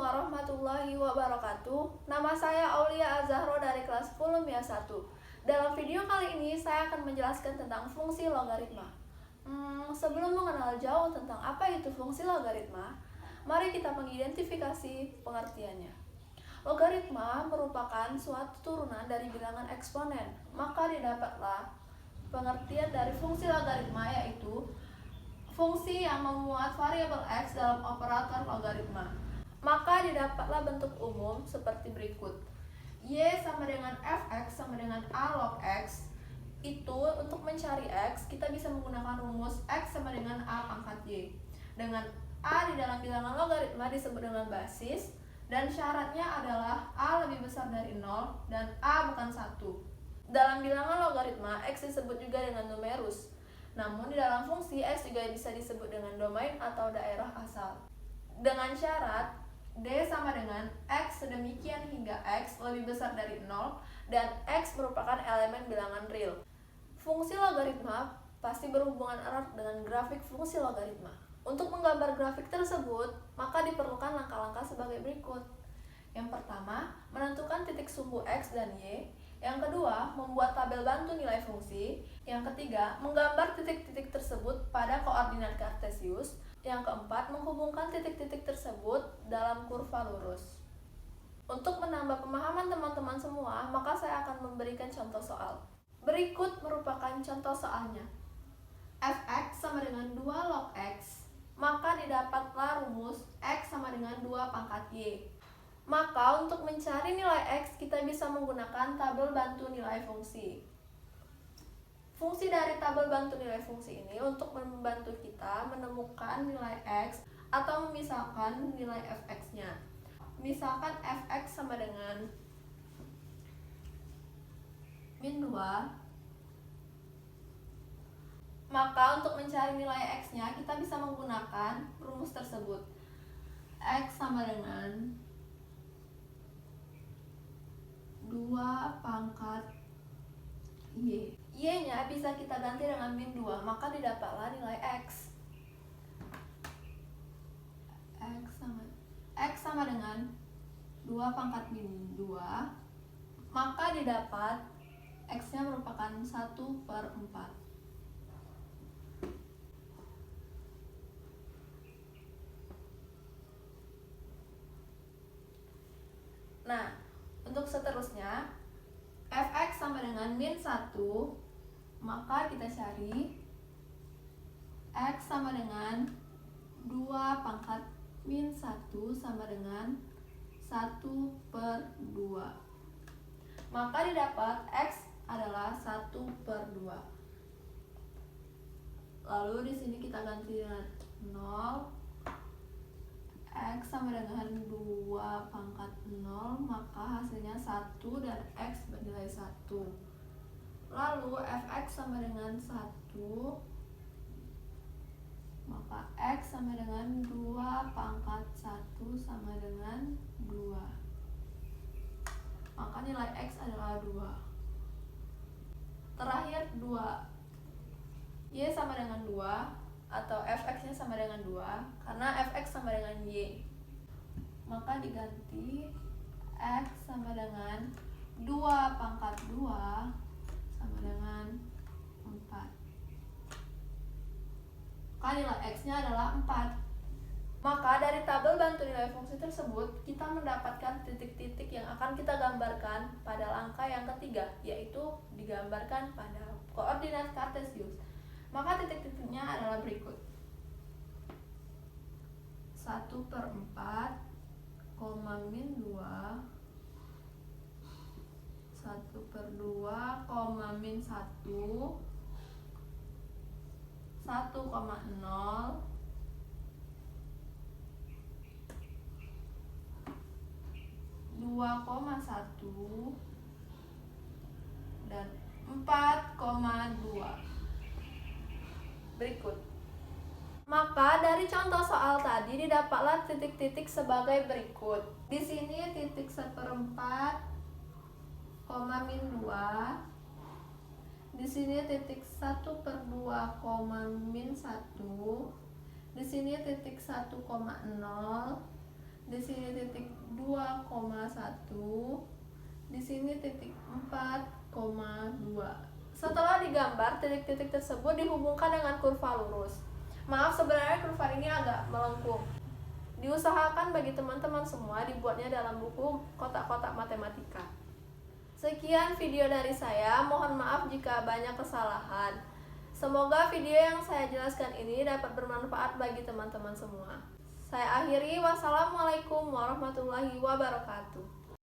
warahmatullahi wabarakatuh. Nama saya Aulia Azahro dari kelas 10 MIA 1. Dalam video kali ini saya akan menjelaskan tentang fungsi logaritma. Sebelum mengenal jauh tentang apa itu fungsi logaritma, mari kita mengidentifikasi pengertiannya. Logaritma merupakan suatu turunan dari bilangan eksponen. Maka didapatlah pengertian dari fungsi logaritma, yaitu fungsi yang memuat variabel x dalam operator logaritma. Maka didapatlah bentuk umum seperti berikut. Y sama dengan fx sama dengan a log x. Itu untuk mencari x, kita bisa menggunakan rumus x sama dengan a pangkat y. Dengan a di dalam bilangan logaritma disebut dengan basis, dan syaratnya adalah a lebih besar dari 0 dan a bukan 1. Dalam bilangan logaritma, x disebut juga dengan numerus. Namun di dalam fungsi, x juga bisa disebut dengan domain atau daerah asal. Dengan syarat D sama dengan X sedemikian hingga X lebih besar dari 0 dan X merupakan elemen bilangan real. Fungsi logaritma pasti berhubungan erat dengan grafik fungsi logaritma. Untuk menggambar grafik tersebut, maka diperlukan langkah-langkah sebagai berikut. Yang pertama, menentukan titik sumbu X dan Y. Yang kedua, membuat tabel bantu nilai fungsi. Yang ketiga, menggambar titik-titik tersebut pada koordinat kartesius. Yang keempat, menghubungkan titik-titik tersebut dalam kurva lurus. Untuk menambah pemahaman teman-teman semua, maka saya akan memberikan contoh soal. Berikut merupakan contoh soalnya. Fx sama dengan 2 log x, maka didapatlah rumus x sama dengan 2 pangkat y. Maka untuk mencari nilai x, kita bisa menggunakan tabel bantu nilai fungsi. Fungsi dari tabel bantu nilai fungsi ini untuk membantu kita menemukan nilai x atau memisahkan nilai fx-nya. Misalkan fx sama dengan min 2, maka untuk mencari nilai x-nya kita bisa menggunakan rumus tersebut. X sama dengan 2 pangkat y. Y-nya bisa kita ganti dengan min 2, maka didapatlah nilai x. X sama dengan 2 pangkat min 2, maka didapat x-nya merupakan 1/4. Nah, untuk seterusnya, fx sama dengan min 1, maka kita cari x sama dengan 2 pangkat min 1 sama dengan 1/2. Maka didapat x adalah 1/2. Lalu di sini kita ganti dengan 0. X sama dengan 2 pangkat 0, maka hasilnya 1 dan x bernilai 1. Lalu fx sama dengan 1, maka x sama dengan 2 pangkat 1 sama dengan 2. Maka nilai x adalah 2. Terakhir 2. Y sama dengan 2 atau fx-nya sama dengan 2 karena fx sama dengan y. Maka diganti x sama dengan 2 pangkat 2 sama dengan 4. Maka nilai x-nya adalah 4. Maka dari tabel bantu nilai fungsi tersebut, kita mendapatkan titik-titik yang akan kita gambarkan pada langkah yang ketiga, yaitu digambarkan pada koordinat kartesius. Maka titik-titiknya adalah berikut. 1/4, min 2, 1/2, min 1, 1,0, 2,1, dan 4,2. Berikut. Maka dari contoh soal tadi didapatlah titik-titik sebagai berikut. Di sini titik 1/4, min 2. Di sini titik 1/2, min 1. Di sini titik 1,0. di sini titik 2,1, di sini titik 4,2. Setelah digambar, titik-titik tersebut dihubungkan dengan kurva lurus. Maaf, sebenarnya kurva ini agak melengkung. Diusahakan bagi teman-teman semua dibuatnya dalam buku kotak-kotak matematika. Sekian video dari saya, mohon maaf jika banyak kesalahan. Semoga video yang saya jelaskan ini dapat bermanfaat bagi teman-teman semua. Saya akhiri, wassalamualaikum warahmatullahi wabarakatuh.